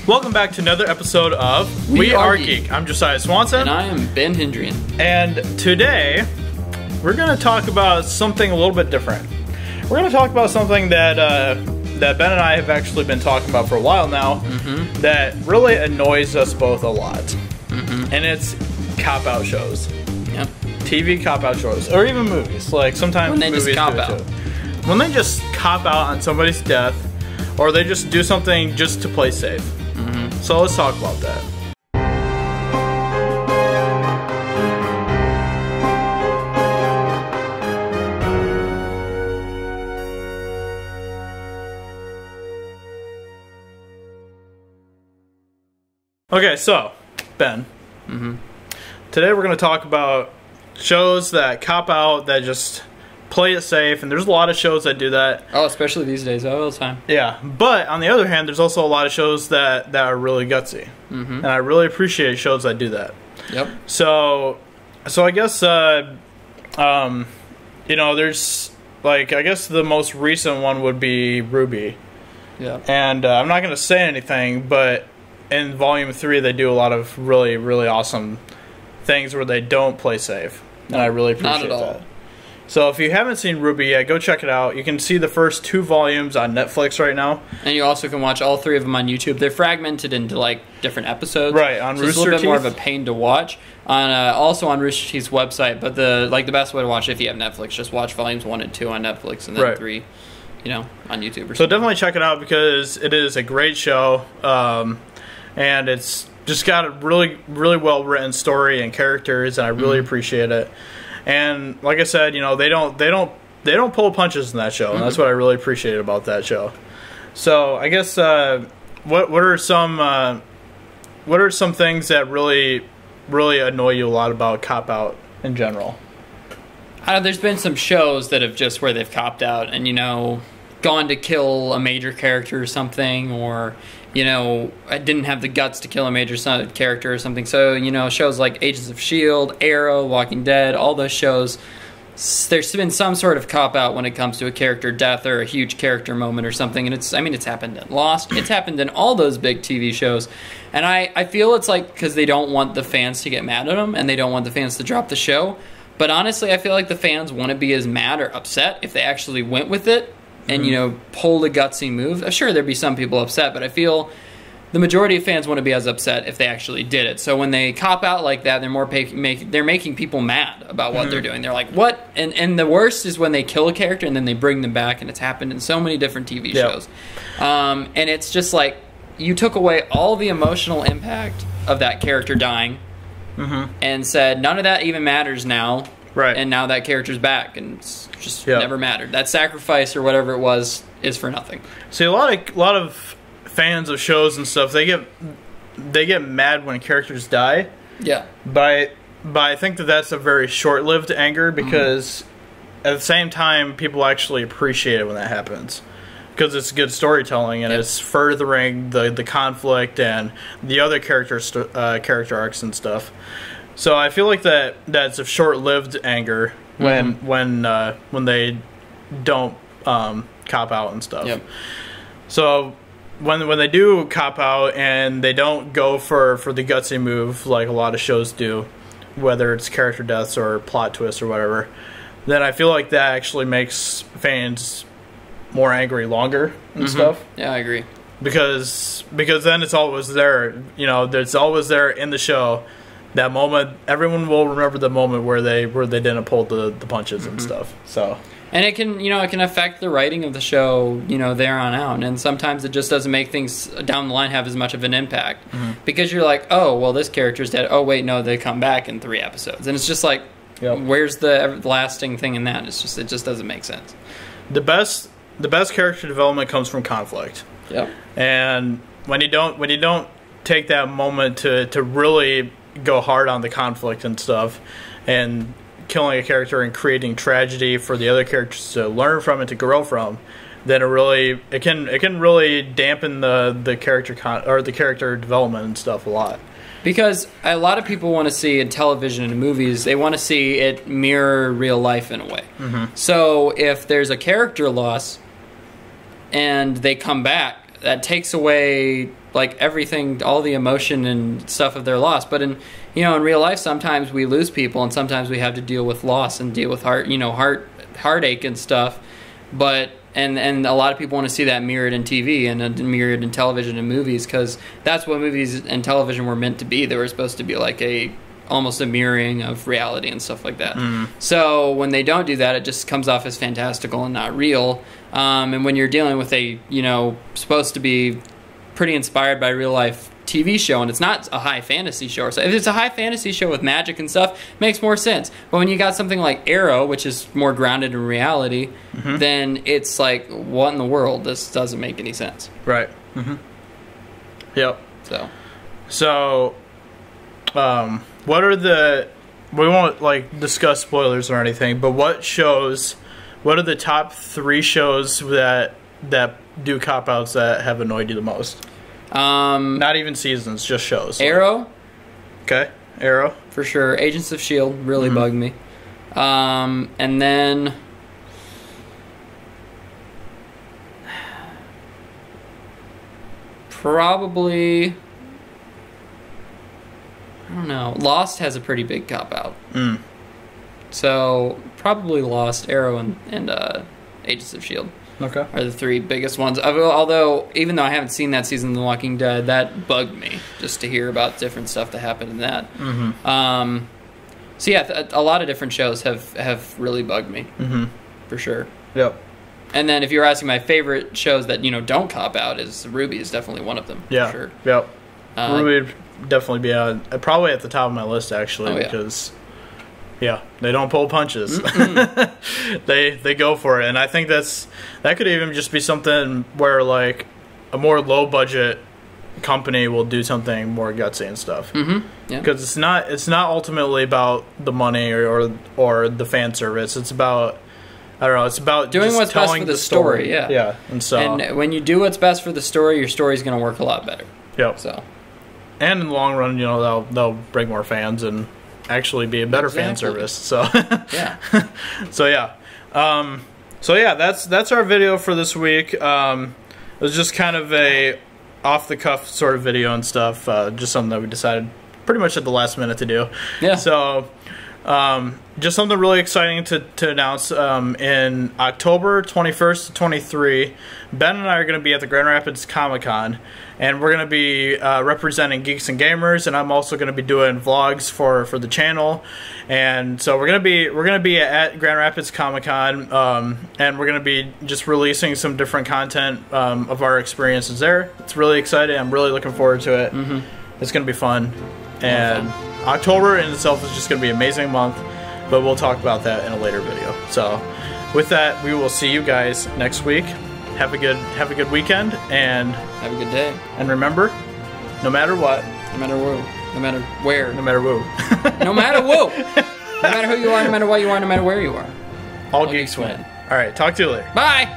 Welcome back to another episode of WeRGeek. I'm Josiah Swanson. And I am Ben Hendrian. And today, we're going to talk about something a little bit different. We're going to talk about something that that Ben and I have actually been talking about for a while now that really annoys us both a lot. And it's cop-out shows. Yep. TV cop-out shows. Or even movies. Like sometimes when they movies just cop do it out. too. When they just cop out on somebody's death, or they just do something just to play safe. So let's talk about that. Okay, so, Ben. Today we're going to talk about shows that cop out, that just play it safe, and there's a lot of shows that do that. Oh, especially these days, all the time. Yeah, but on the other hand, there's also a lot of shows that are really gutsy. And I really appreciate shows that do that. Yep. So I guess, you know, there's, like, I guess the most recent one would be Ruby. Yeah. And I'm not going to say anything, but in Volume 3, they do a lot of really, really awesome things where they don't play safe. And I really appreciate that. So if you haven't seen Ruby yet, go check it out. You can see the first 2 volumes on Netflix right now. And you also can watch all 3 of them on YouTube. They're fragmented into like different episodes. Right, on so Rooster it's a little bit Teeth. more of a pain to watch. On also on Rooster Teeth's website, but the best way to watch it if you have Netflix, just watch volumes 1 and 2 on Netflix and then 3, you know, on YouTube or something. So definitely check it out because it is a great show. And it's just got a really, really well written story and characters, and I really appreciate it. And like I said, you know, they don't pull punches in that show, and that's what I really appreciate about that show. So I guess what are some things that really annoy you a lot about cop out in general? There's been some shows that have just where they've copped out and, you know, gone to kill a major character or something, or, you know, I didn't have the guts to kill a major character or something. So, you know, shows like Agents of S.H.I.E.L.D., Arrow, Walking Dead, all those shows, there's been some sort of cop-out when it comes to a character death or a huge character moment or something. And it's happened in Lost. It's happened in all those big TV shows. And I feel it's like because they don't want the fans to get mad at them and they don't want the fans to drop the show. But honestly, I feel like the fans want to be as mad or upset if they actually went with it and, you know, pull the gutsy move. Sure, there'd be some people upset, but I feel the majority of fans want to be as upset if they actually did it. So when they cop out like that, they're making people mad about what they're doing. They're like, what? And the worst is when they kill a character and then they bring them back, and it's happened in so many different TV shows. And it's just like, you took away all the emotional impact of that character dying and said, none of that even matters now. Right. And now that character's back, and it's just never mattered. That sacrifice or whatever it was is for nothing. See, a lot of fans of shows and stuff, they get mad when characters die. Yeah. But I think that's a very short-lived anger because at the same time, people actually appreciate it when that happens. Because it's good storytelling and it's furthering the conflict and the other character arcs and stuff. So I feel like that's a short-lived anger when they don't cop out and stuff. Yep. So when they do cop out and they don't go for the gutsy move like a lot of shows do, whether it's character deaths or plot twists or whatever, then I feel like that actually makes fans more angry longer and stuff. Yeah, I agree. Because then it's always there. You know, it's always there in the show. That moment, everyone will remember the moment where they didn't pull the punches and stuff. So, and it can affect the writing of the show, you know, there on out. And sometimes it just doesn't make things down the line have as much of an impact because you're like, oh, well, this character's dead. Oh, wait, no, they come back in 3 episodes, and it's just like, where's the lasting thing in that? It just doesn't make sense. The best character development comes from conflict. Yep. And when you don't take that moment to really go hard on the conflict and stuff and killing a character and creating tragedy for the other characters to learn from and to grow from, then it can really dampen the character development and stuff a lot. Because a lot of people want to see in television and movies, they want to see it mirror real life in a way. So if there's a character loss and they come back, that takes away like everything, all the emotion and stuff of their loss. But in real life, sometimes we lose people, and sometimes we have to deal with loss and deal with heartache and stuff. But and a lot of people want to see that mirrored in TV and mirrored in television and movies, because that's what movies and television were meant to be. They were supposed to be like almost a mirroring of reality and stuff like that. So when they don't do that, it just comes off as fantastical and not real. And when you're dealing with a supposed to be pretty inspired by real life TV show, and it's not a high fantasy show, so if it's a high fantasy show with magic and stuff, it makes more sense. But when you got something like Arrow, which is more grounded in reality, then it's like, what in the world? This doesn't make any sense. Right. Yep. So what are we won't like discuss spoilers or anything, but what are the top 3 shows that do cop-outs that have annoyed you the most? Not even seasons, just shows. Arrow. Okay, Arrow. For sure. Agents of S.H.I.E.L.D. really bugged me. And then probably, I don't know, Lost has a pretty big cop-out. So probably Lost, Arrow, and Agents of S.H.I.E.L.D. Okay. Are the 3 biggest ones. Although, even though I haven't seen that season of The Walking Dead, that bugged me just to hear about different stuff that happened in that. So yeah, a lot of different shows have really bugged me, for sure. Yep. And then if you're asking my favorite shows that don't cop out, Ruby is definitely one of them. Yeah. For sure. Yep. Ruby would definitely be probably at the top of my list actually, because. Yeah, they don't pull punches. They go for it, and I think that could even just be something where like a more low budget company will do something more gutsy and stuff. Because it's not ultimately about the money or the fan service. It's about, I don't know. It's about doing just what's best for the story. Yeah, yeah. And when you do what's best for the story, your story's going to work a lot better. Yep. So, and in the long run, they'll bring more fans and actually be a better fan service. So yeah. So yeah, that's our video for this week. It was just kind of a off the cuff sort of video and stuff, just something that we decided pretty much at the last minute to do. Yeah. So just something really exciting to announce. In October 21st to 23, Ben and I are going to be at the Grand Rapids Comic-Con, and we're going to be representing Geeks and Gamers, and I'm also going to be doing vlogs for the channel. And so we're going to be at Grand Rapids Comic-Con, and we're going to be just releasing some different content of our experiences there. It's really exciting. I'm really looking forward to it. It's going to be fun. And October in itself is just going to be an amazing month, but we'll talk about that in a later video. So with that, we will see you guys next week. Have a good weekend, and have a good day. And remember, no matter what, no matter who, no matter where, no matter who, no matter who, no matter who you are, no matter what you are, no matter where you are, all geeks win. All right, talk to you later. Bye.